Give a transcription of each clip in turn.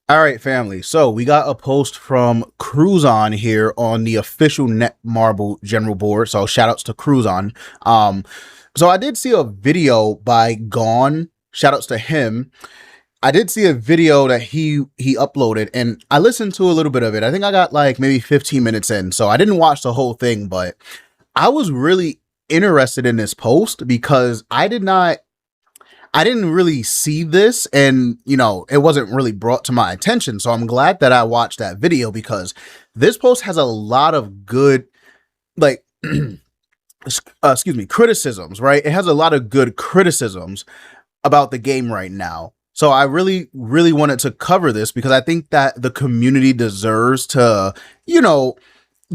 All right, family. So we got a post from Cruzon here on the official Netmarble general board. So shout outs to Cruzon. So I did see a video by Gone. Shout outs to him. I did see a video that he uploaded, and I listened to a little bit of it. I think I got like maybe 15 minutes in, so I didn't watch the whole thing, but I was really interested in this post because I didn't really see this, and it wasn't really brought to my attention. So I'm glad that I watched that video because this post has a lot of good, like, excuse me, criticisms, right? It has a lot of good criticisms about the game right now. So I really, really wanted to cover this because I think that the community deserves to,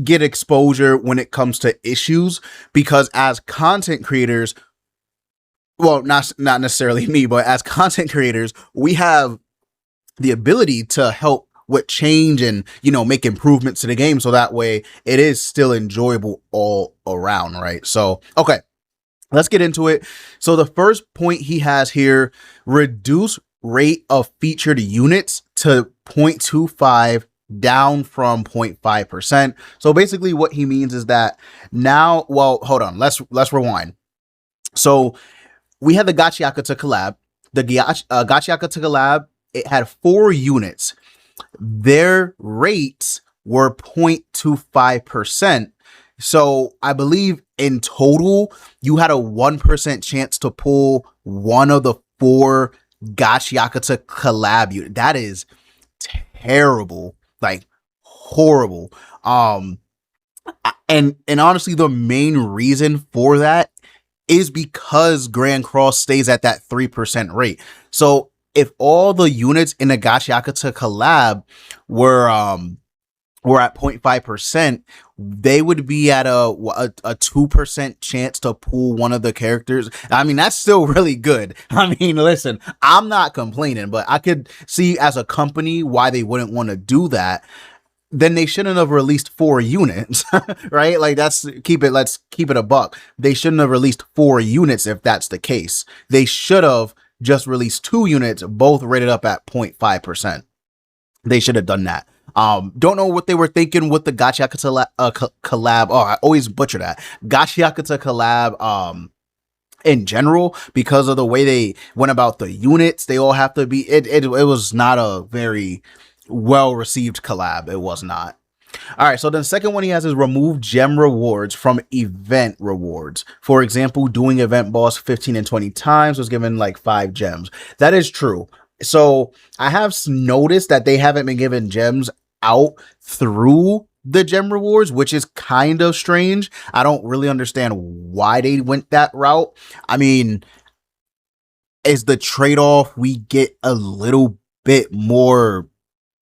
get exposure when it comes to issues, because as content creators, well, not necessarily me, but as content creators, we have the ability to help with change and make improvements to the game, so that way it is still enjoyable all around, right? So okay, let's get into it. So the first point he has here: reduce rate of featured units to 0.25, down from 0.5%. So basically what he means is that now, well, hold on, let's rewind. So we had the Gacha collab. The Gacha collab, it had 4 units. Their rates were 0.25%. So I believe in total, you had a 1% chance to pull one of the 4 Gacha collab units. That is terrible, like horrible. And honestly, the main reason for that is because Grand Cross stays at that 3% rate. So if all the units in the Gacha collab were at 0.5%, they would be at a 2% chance to pull one of the characters. I mean, that's still really good. I mean, listen, I'm not complaining, but I could see as a company why they wouldn't want to do that. Then they shouldn't have released 4 units, right? Like let's keep it a buck. They shouldn't have released 4 units if that's the case. They should have just released 2 units, both rated up at 0.5%. They should have done that. Don't know what they were thinking with the Gacha collab. Oh, I always butcher that. Gacha collab, in general, because of the way they went about the units. They all have to be, it was not a very well received collab. It was not. All right, so the second one he has is remove gem rewards from event rewards. For example, doing event boss 15 and 20 times was given like 5 gems. That is true. So I have noticed that they haven't been given gems out through the gem rewards, which is kind of strange. I don't really understand why they went that route. I mean, is the trade-off we get a little bit more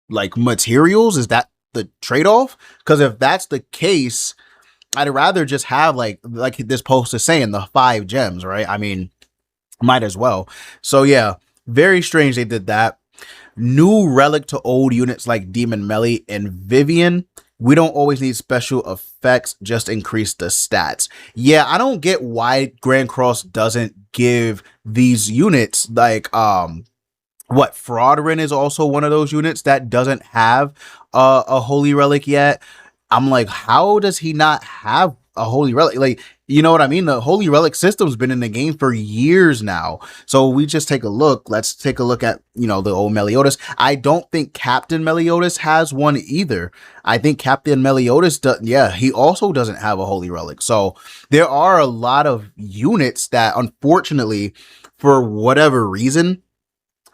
like materials? Is that the trade-off? Because if that's the case, I'd rather just have like this post is saying, the 5 gems, right? I mean, might as well. So yeah, very strange they did that. New relic to old units like Demon Melee and Vivian. We don't always need special effects, just increase the stats. Yeah, I don't get why Grand Cross doesn't give these units like what, Fraudrin is also one of those units that doesn't have a holy relic yet. I'm like, how does he not have a holy relic? Like, you know what I mean? The holy relic system's been in the game for years now. So we just take a look. Let's take a look at, the old Meliodas. I don't think Captain Meliodas has one either. I think Captain Meliodas he also doesn't have a holy relic. So there are a lot of units that, unfortunately, for whatever reason,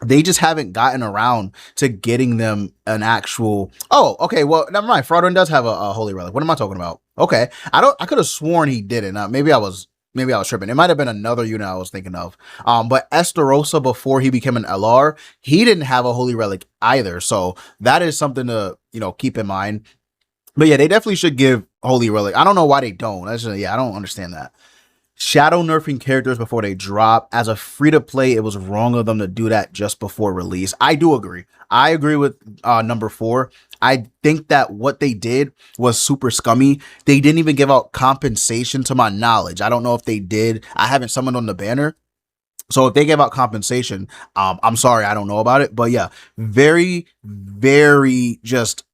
they just haven't gotten around to getting them an actual. Oh, okay. Well, never mind. Fraudrin does have a holy relic. What am I talking about? Okay, I could have sworn he didn't. Maybe I was tripping. It might have been another unit I was thinking of. But Esterosa, before he became an LR, he didn't have a holy relic either. So that is something to keep in mind. But yeah, they definitely should give holy relic. I don't know why they don't. I don't understand that. Shadow nerfing characters before they drop. As a free-to-play, it was wrong of them to do that just before release. I do agree. I agree with number 4. I think that what they did was super scummy. They didn't even give out compensation to my knowledge. I don't know if they did. I haven't summoned on the banner. So if they give out compensation, I'm sorry, I don't know about it, but yeah, very, very just,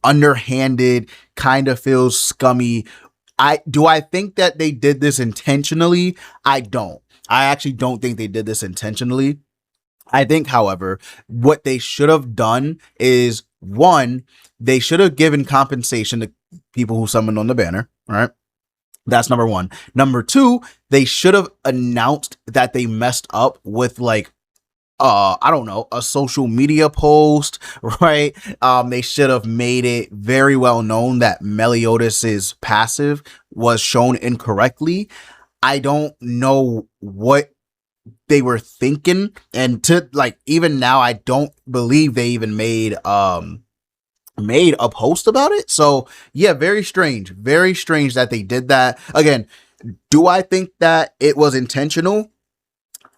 underhanded, kind of feels scummy. I think that they did this intentionally? I don't. I actually don't think they did this intentionally. I think, however, what they should have done is one, they should have given compensation to people who summoned on the banner, right? That's number one. Number two, they should have announced that they messed up with like I don't know, a social media post, right? They should have made it very well known that Meliodas' passive was shown incorrectly. I don't know what they were thinking, and to like even now I don't believe they even made a post about it. So yeah, very strange that they did that. Again, do I think that it was intentional?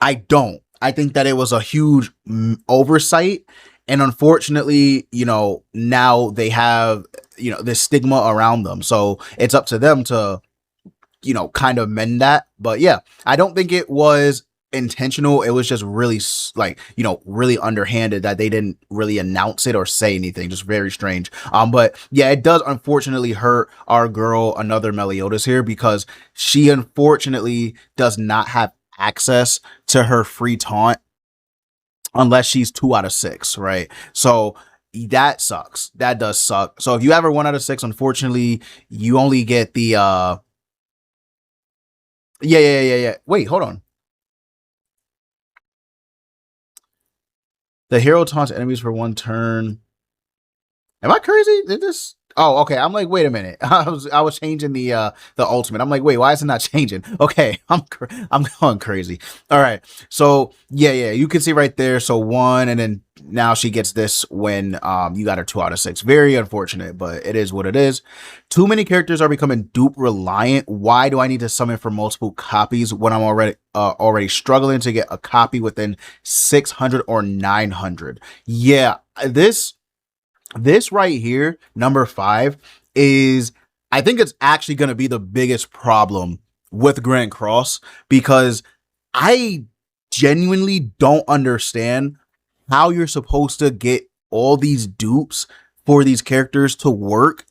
I don't. I think that it was a huge oversight, and unfortunately, now they have this stigma around them, so it's up to them to kind of mend that. But yeah, I don't think it was intentional. It was just really like, really underhanded that they didn't really announce it or say anything. Just very strange. But yeah, it does unfortunately hurt our girl, another Meliodas here, because she unfortunately does not have access to her free taunt unless she's 2 out of 6, right? So that sucks. That does suck. So if you have her 1 out of 6, unfortunately, you only get the yeah. Wait, hold on. The hero taunts enemies for 1 turn. Am I crazy? Did this? Oh, okay. I'm like, wait a minute. I was changing the ultimate. I'm like, wait, why is it not changing? Okay, I'm going crazy. All right. So yeah, you can see right there. So 1, and then now she gets this when you got her 2 out of 6. Very unfortunate, but it is what it is. Too many characters are becoming dupe reliant. Why do I need to summon for multiple copies when I'm already struggling to get a copy within 600 or 900? Yeah, this right here, number 5, is, I think it's actually going to be the biggest problem with Grand Cross, because I genuinely don't understand how you're supposed to get all these dupes for these characters to work,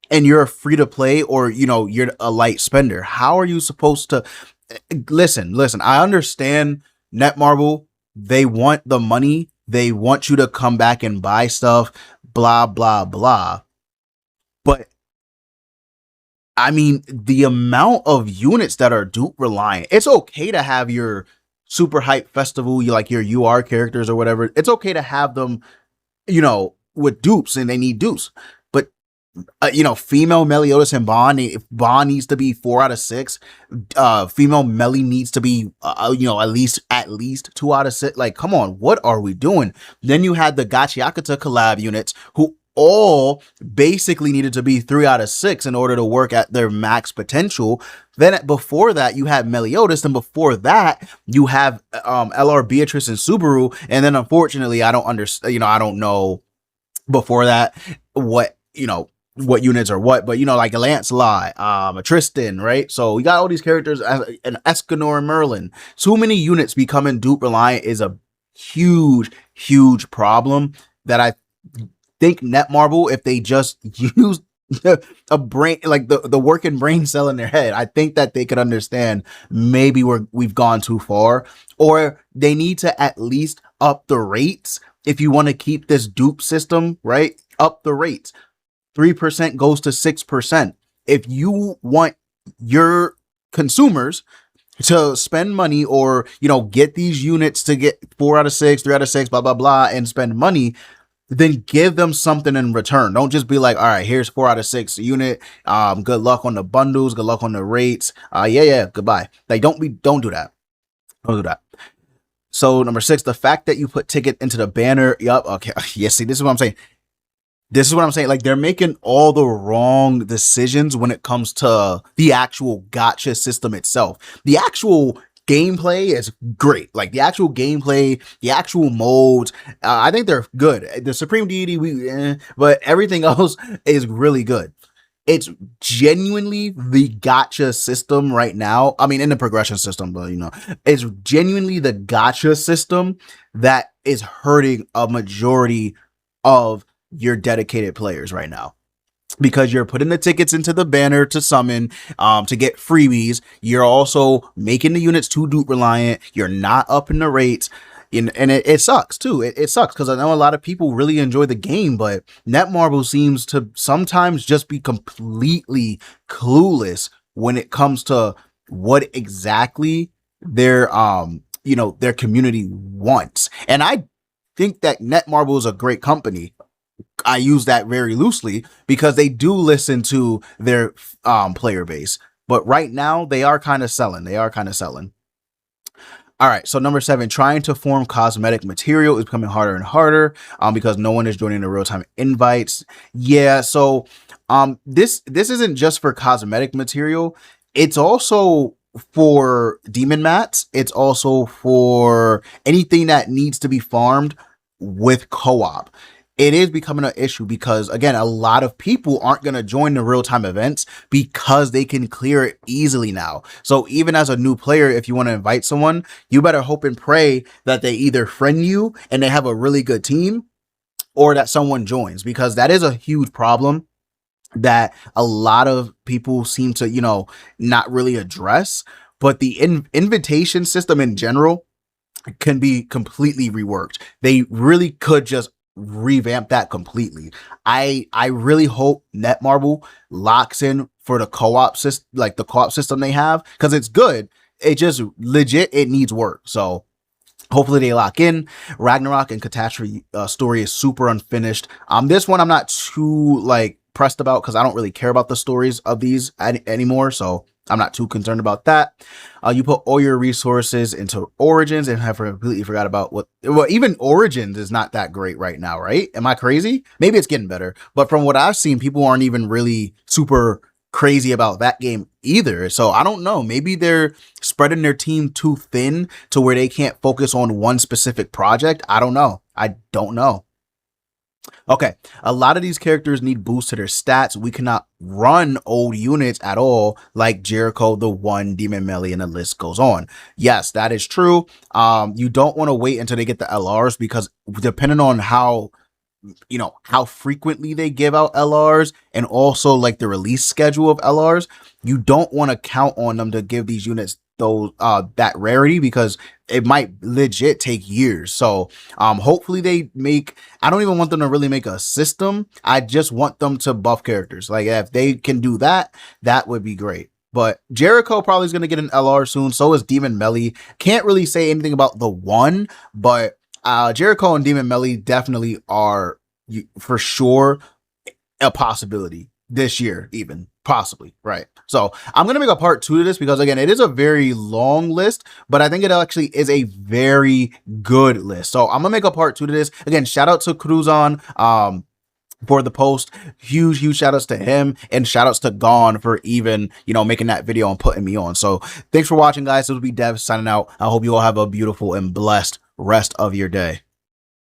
and you're a free to play, or you're a light spender. How are you supposed to listen? I understand Netmarble, they want the money, they want you to come back and buy stuff, blah blah blah. But I mean, the amount of units that are dupe reliant, it's okay to have your super hype festival, you like your UR characters or whatever. It's okay to have them, with dupes, and they need dupes. But female Meliodas and Bond, if Bond needs to be 4 out of 6, female Melly needs to be, at least 2 out of 6. Like, come on, what are we doing? Then you had the Gacha collab units, who all basically needed to be 3 out of 6 in order to work at their max potential. Then before that, you had Meliodas, and before that, you have LR Beatrice and Subaru, and then unfortunately, I don't understand. I don't know before that what units are what, but like a Lancelot, a Tristan, right? So we got all these characters, an Escanor and Merlin. So many units becoming dupe reliant is a huge problem that I think Netmarble, if they just use a brain, like the working brain cell in their head, I think that they could understand maybe we've gone too far, or they need to at least up the rates. If you want to keep this dupe system, right? Up the rates. 3% goes to 6%. If you want your consumers to spend money, or get these units to get 4 out of 6, 3 out of 6, blah blah blah, and spend money, then give them something in return. Don't just be like, all right, here's 4 out of 6 unit. Good luck on the bundles. Good luck on the rates. Yeah. Goodbye. Like, don't do that. Don't do that. So number 6, the fact that you put ticket into the banner. Yup. Okay. Yeah. See, this is what I'm saying. Like, they're making all the wrong decisions when it comes to the actual gacha system itself. The actual gameplay is great. Like, the actual gameplay, the actual modes, I think they're good. The Supreme Deity, but everything else is really good. It's genuinely the gacha system right now. I mean, in the progression system, but it's genuinely the gacha system that is hurting a majority of your dedicated players right now, because you're putting the tickets into the banner to summon, to get freebies. You're also making the units too dupe reliant. You're not upping the rates. And it sucks too. It sucks because I know a lot of people really enjoy the game, but Netmarble seems to sometimes just be completely clueless when it comes to what exactly their community wants. And I think that Netmarble is a great company. I use that very loosely because they do listen to their player base. But right now they are kind of selling. All right, so number 7, trying to form cosmetic material is becoming harder and harder because no one is joining the real-time invites. Yeah, so this isn't just for cosmetic material. It's also for demon mats. It's also for anything that needs to be farmed with co-op. It is becoming an issue because, again, a lot of people aren't going to join the real-time events because they can clear it easily now. So even as a new player, if you want to invite someone, you better hope and pray that they either friend you and they have a really good team, or that someone joins, because that is a huge problem that a lot of people seem to, not really address. But the invitation system in general can be completely reworked. They really could just revamp that completely. I really hope Netmarble locks in for the co-op system, like the co-op system they have, because it's good. It just legit, it needs work. So hopefully they lock in. Ragnarok and Catastrophe story is super unfinished. This one I'm not too pressed about because I don't really care about the stories of these anymore. So I'm not too concerned about that. You put all your resources into Origins and have completely forgot about even Origins is not that great right now, right? Am I crazy? Maybe it's getting better, but from what I've seen, people aren't even really super crazy about that game either. So I don't know. Maybe they're spreading their team too thin to where they can't focus on one specific project. I don't know. Okay, a lot of these characters need boosts to their stats. We cannot run old units at all, like Jericho, the One, Demon Melee, and the list goes on. Yes, that is true. You don't want to wait until they get the LRs, because depending on how frequently they give out LRs and also like the release schedule of LRs, you don't want to count on them to give these units those that rarity, because it might legit take years. So hopefully they make, I don't even want them to really make a system. I just want them to buff characters. Like if they can do that, that would be great. But Jericho probably is going to get an LR soon. So is Demon Melee. Can't really say anything about the One, but Jericho and Demon Melee definitely are for sure a possibility this year, even possibly, right? So I'm gonna make a part 2 to this because, again, it is a very long list, but I think it actually is a very good list. So I'm gonna make a part 2 to this. Again, shout out to Cruzon for the post. Huge shout outs to him, and shout outs to Gone for even making that video and putting me on. So thanks for watching, guys. This will be Dev signing out. I hope you all have a beautiful and blessed rest of your day.